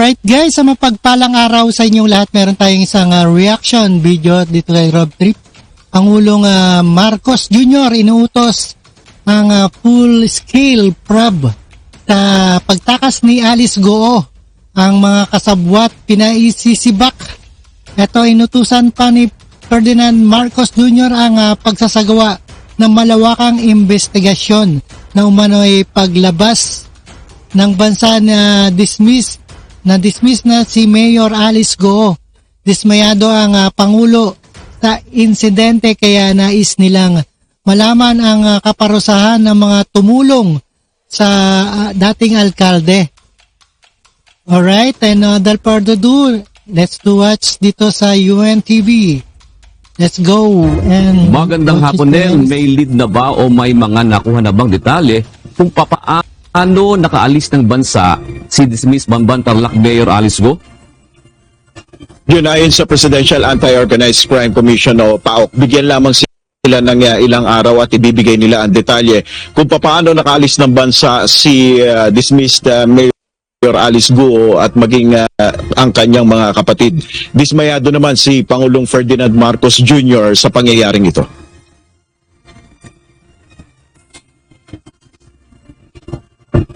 Alright guys, sa mapagpalang araw sa inyong lahat, meron tayong isang reaction video dito kay Rob Trip. Pangulong Marcos Jr. inuutos ang full-scale probe sa pagtakas ni Alice Goo. Ang mga kasabwat pinaisisibak. Ito, inutusan pa ni Ferdinand Marcos Jr. ang pagsasagawa ng malawakang investigasyon na umano'y paglabas ng bansa na dismiss na si Mayor Alice Goo. Dismayado ang Pangulo sa insidente kaya nais nilang malaman ang kaparusahan ng mga tumulong sa dating alkalde. Alright, and without further ado, let's watch dito sa UNTV. Let's go. And magandang hapon din. May lead na ba o may mga nakuha na bang detalye kung papaano nakaalis ng bansa si dismissed Bamban Tarlac Mayor Alice Goo? Yun, ayon sa Presidential Anti-Organized Crime Commission o PAOK, bigyan lamang sila ng ilang araw at ibibigay nila ang detalye kung paano nakaalis ng bansa si dismissed Mayor Alice Goo at maging ang kanyang mga kapatid. Dismayado naman si Pangulong Ferdinand Marcos Jr. sa pangyayaring ito.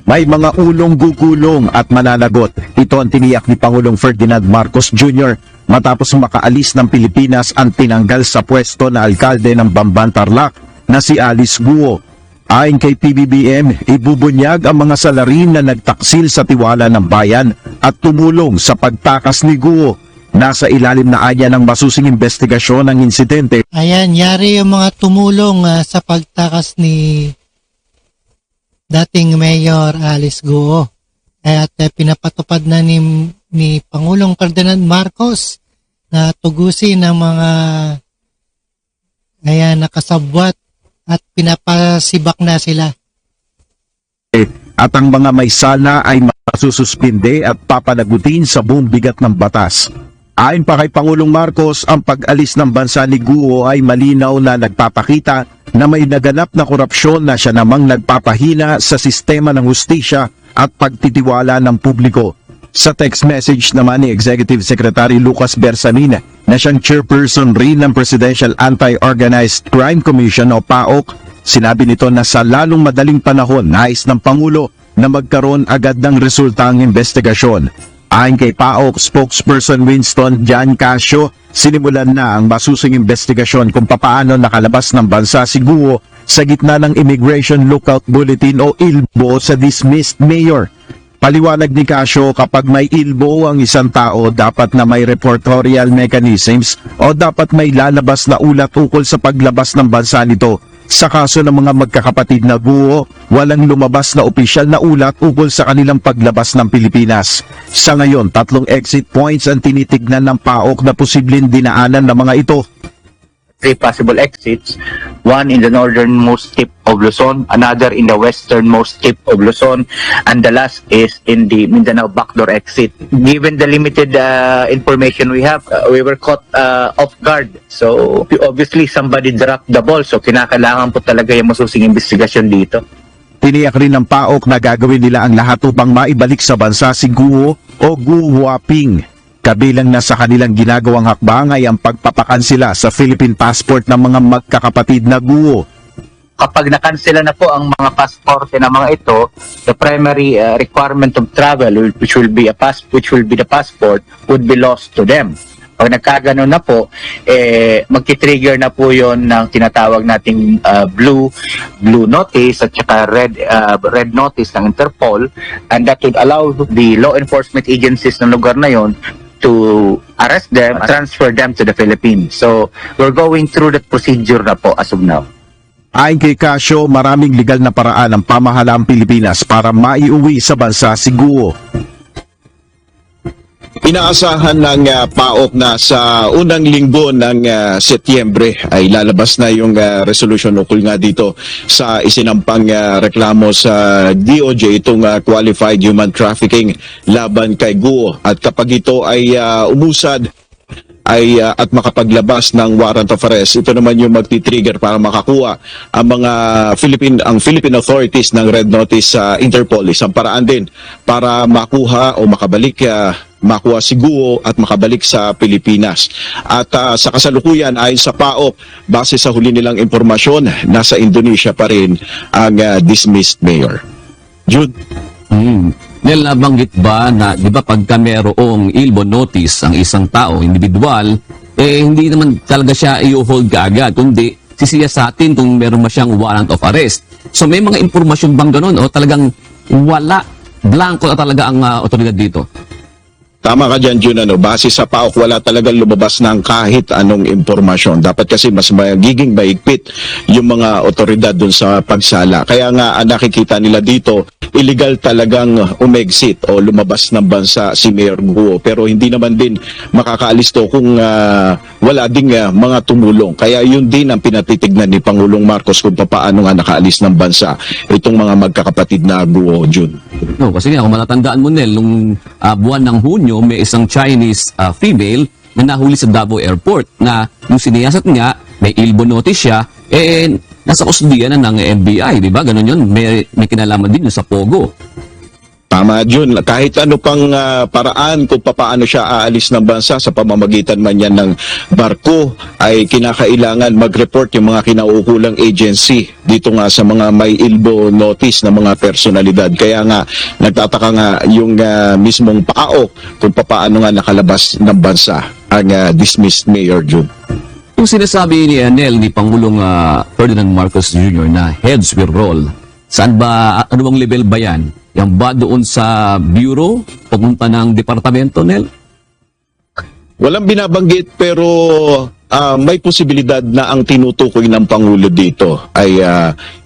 May mga ulong gugulong at mananagot. Ito ang tiniyak ni Pangulong Ferdinand Marcos Jr. matapos makaalis ng Pilipinas ang tinanggal sa pwesto na alkalde ng Bamban Tarlac na si Alice Goo. Ayon kay PBBM, ibubunyag ang mga salarin na nagtaksil sa tiwala ng bayan at tumulong sa pagtakas ni Goo. Nasa ilalim na anya ng masusing investigasyon ng insidente. Ayan, yari yung mga tumulong sa pagtakas ni dating Mayor Alice Goo. At pinapatupad na ni Pangulong Ferdinand Marcos na tugusin ng mga nakasabwat at pinapasibak na sila. At ang mga may sala ay masususpinde at papanagutin sa buong bigat ng batas. Ayon pa kay Pangulong Marcos, ang pag-alis ng bansa ni Goo ay malinaw na nagpapakita na may naganap na korupsyon na siya namang nagpapahina sa sistema ng hustisya at pagtitiwala ng publiko. Sa text message naman ni Executive Secretary Lucas Bersamin na siyang chairperson rin ng Presidential Anti-Organized Crime Commission o PAOK, sinabi nito na sa lalong madaling panahon nais ng Pangulo na magkaroon agad ng resulta ang investigasyon. Ayon kay PAOK spokesperson Winston Jan Casio, sinimulan na ang masusing investigasyon kung papaano nakalabas ng bansa si Goo sa gitna ng Immigration Lookout Bulletin o ILBO sa dismissed mayor. Paliwanag ni Casio, kapag may ILBO ang isang tao, dapat na may reportorial mechanisms o dapat may lalabas na ulat ukol sa paglabas ng bansa nito. Sa kaso ng mga magkakapatid na Goo, walang lumabas na opisyal na ulat ukol sa kanilang paglabas ng Pilipinas. Sa ngayon, 3 exit points ang tinitignan ng PAOK na posibleng dinaanan ng mga ito. 3 possible exits, one in the northernmost tip of Luzon, another in the westernmost tip of Luzon, and the last is in the Mindanao backdoor exit. Given the limited information we have, we were caught off guard. So obviously somebody dropped the ball, so kinakailangan po talaga yung masusing investigasyon dito. Tiniyak rin ng PAOK na gagawin nila ang lahat upang maibalik sa bansa si Goo o Goo Huaping. Kabilang na sa kanilang ginagawang hakbang ay ang pagpapakansela sa Philippine passport ng mga magkakapatid na Goo. Kapag nakansela na po ang mga pasporte ng mga ito, the primary requirement of travel, which will be the passport, would be lost to them. Pag nagkaganon na po, magti-trigger na po yon ng tinatawag nating blue notice at saka red notice ng Interpol, and that would allow the law enforcement agencies ng lugar na yon to arrest them, transfer them to the Philippines. So, we're going through that procedure na po as of now. Ayon kay Casio, maraming legal na paraan ng pamahalaang Pilipinas para maiuwi sa bansa si Goo. Inaasahan ng PAOK na sa unang linggo ng Setyembre ay lalabas na yung resolution ukol nga dito sa isinampang reklamo sa DOJ, itong qualified human trafficking laban kay Goo. At kapag ito ay umusad, ay at makapaglabas ng warrant of arrest. Ito naman yung magti-trigger para makakuha ang mga Philippine authorities ng red notice sa Interpol. Isang paraan din para makuha o makuha si Guo at makabalik sa Pilipinas. At sa kasalukuyan ayon sa PAOK, base sa huli nilang impormasyon, nasa Indonesia pa rin ang dismissed mayor. Jude. Nel, nabanggit ba na, di ba pagka merong ilbo notice ang isang tao, individual, hindi naman talaga siya i-hold kaagad, kundi sisiyasatin kung meron ba siyang warrant of arrest. So may mga impormasyon bang ganun o talagang wala, blanco na talaga ang otoridad dito? Tama ka dyan, Jun. Base sa PAOK, wala talagang lumabas ng kahit anong impormasyon. Dapat kasi mas magiging mahigpit yung mga otoridad dun sa pagsala. Kaya nga, nakikita nila dito, illegal talagang umexit o lumabas ng bansa si Mayor Guo. Pero hindi naman din makakaalis to kung wala ding mga tumulong. Kaya yun din ang pinatitignan ni Pangulong Marcos kung paano nga nakaalis ng bansa itong mga magkakapatid na Guo, Jun. No, kasi nga, kung matatandaan mo, Nel, nung buwan ng Hunyo, may isang Chinese female na nahuli sa Davao Airport na yung siniyasat niya, may ilbo notice siya, nasa kustudiyan na ng NBI, di ba? Ganun yun, may kinalaman din yun sa Pogo. Tama, Jun. Kahit ano pang paraan kung paano siya aalis ng bansa sa pamamagitan man yan ng barko, ay kinakailangan mag-report yung mga kinaukulang agency dito nga sa mga may ilbo notice na mga personalidad. Kaya nga, nagtataka nga yung mismong PAOK kung paano nga nakalabas ng bansa ang dismissed Mayor, Jun. Yung sinasabi ni Nel, ni Pangulong Ferdinand Marcos Jr. na heads will roll, saan ba, ano bang level ba yan? Yan ba doon sa bureau, pupunta ng departamento, Nel? Walang binabanggit pero may posibilidad na ang tinutukoy ng Pangulo dito ay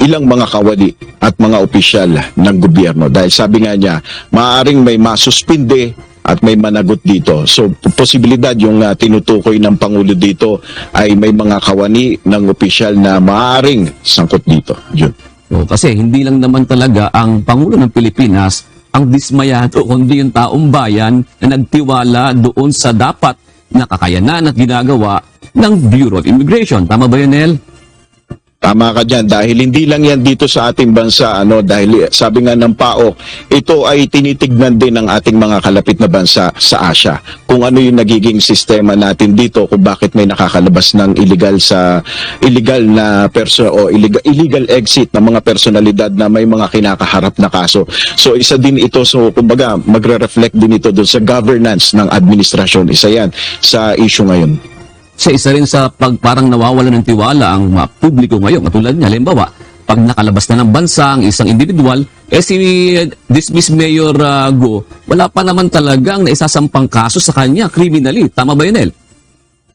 ilang mga kawani at mga opisyal ng gobyerno. Dahil sabi nga niya, maaaring may masuspinde at may managot dito. So, posibilidad yung tinutukoy ng Pangulo dito ay may mga kawani ng opisyal na maaaring sangkot dito. Yun. So, kasi hindi lang naman talaga ang Pangulo ng Pilipinas ang dismayado, kundi yung taong bayan na nagtiwala doon sa dapat na kakayanan at ginagawa ng Bureau of Immigration. Tama ba yun, Nel? Tama ka dyan, dahil hindi lang yan dito sa ating bansa, dahil sabi nga ng PAOK, ito ay tinitignan din ng ating mga kalapit na bansa sa Asia. Kung ano yung nagiging sistema natin dito, kung bakit may nakakalabas ng illegal na illegal exit ng mga personalidad na may mga kinakaharap na kaso. So isa din ito, so kumbaga magre-reflect din ito doon sa governance ng administrasyon. Isa yan sa issue ngayon. Isa rin sa parang nawawala ng tiwala ang publiko ngayon. Katulad niya, halimbawa, pag nakalabas na ng bansa ang isang individual, si dismissed Mayor Guo, wala pa naman talagang naisasampang kaso sa kanya, criminally. Tama ba yun, El?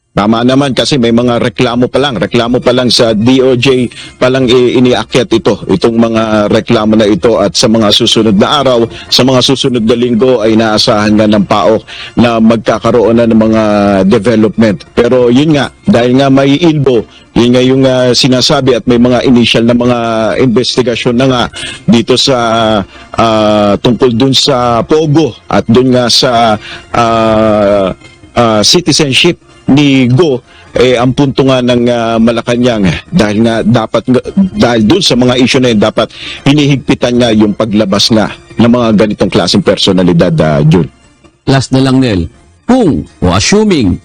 Tama naman kasi may mga reklamo pa lang sa DOJ palang iniakyat itong mga reklamo na ito at sa mga susunod na araw, sa mga susunod na linggo ay naasahan nga ng PAOK na magkakaroon na ng mga development. Pero yun nga, dahil nga may ilbo, yun nga yung sinasabi at may mga initial na mga investigasyon na nga dito sa tungkol dun sa Pogo at dun nga sa citizenship ni Go, ang punto nga ng Malacanang dahil doon sa mga issue na yun, dapat hinihigpitan nga yung paglabas nga ng mga ganitong klaseng personalidad, Jun. Last na lang, Nel. Kung, o assuming,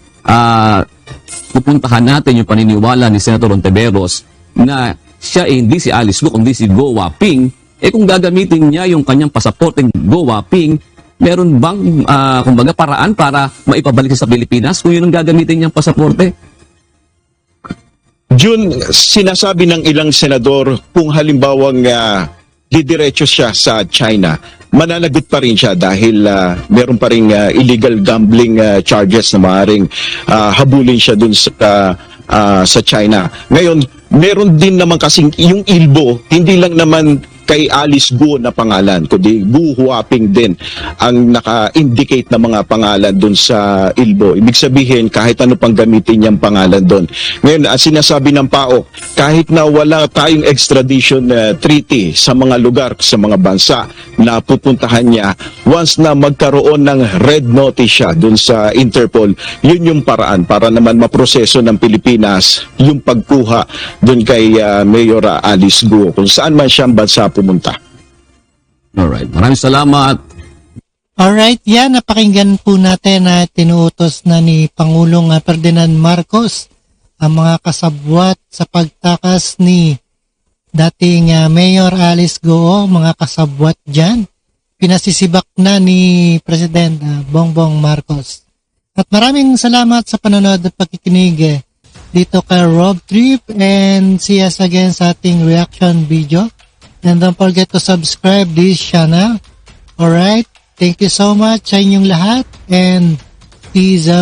pupuntahan natin yung paniniwala ni Senator Ontiveros na siya hindi si Alice Go, kundi si Go Waping, kung gagamitin niya yung kanyang pasaporteng Go Waping, meron bang kumbaga paraan para maipabalik sa Pilipinas kung yun ang gagamitin niyang pasaporte? Jun, sinasabi ng ilang senador kung halimbawang didiretso siya sa China, mananagot pa rin siya dahil meron pa rin illegal gambling charges na maaaring habulin siya dun sa China. Ngayon, meron din naman kasing yung ilbo, hindi lang naman kay Alice Go na pangalan, kundi Gu Huaping din ang naka-indicate na mga pangalan doon sa ilbo. Ibig sabihin, kahit ano pang gamitin niyang pangalan doon. Ngayon, sinasabi ng PAOK, kahit na wala tayong extradition treaty sa mga lugar, sa mga bansa na pupuntahan niya, once na magkaroon ng red notice siya dun sa Interpol, yun yung paraan para naman maproseso ng Pilipinas yung pagkuha dun kay Mayor Alice Guo kung saan man siyang bansa pumunta. Alright. Maraming salamat. Alright, yan, napakinggan po natin na tinuutos na ni Pangulong Ferdinand Marcos ang mga kasabwat sa pagtakas ni dating Mayor Alice Guo, mga kasabwat dyan. Pinasisibak na ni President Bongbong Marcos. At maraming salamat sa panonood at pakikinig dito kay Rob Trip, and see us again sa ating reaction video. And don't forget to subscribe this channel. Alright, thank you so much sa inyong lahat, and peace out.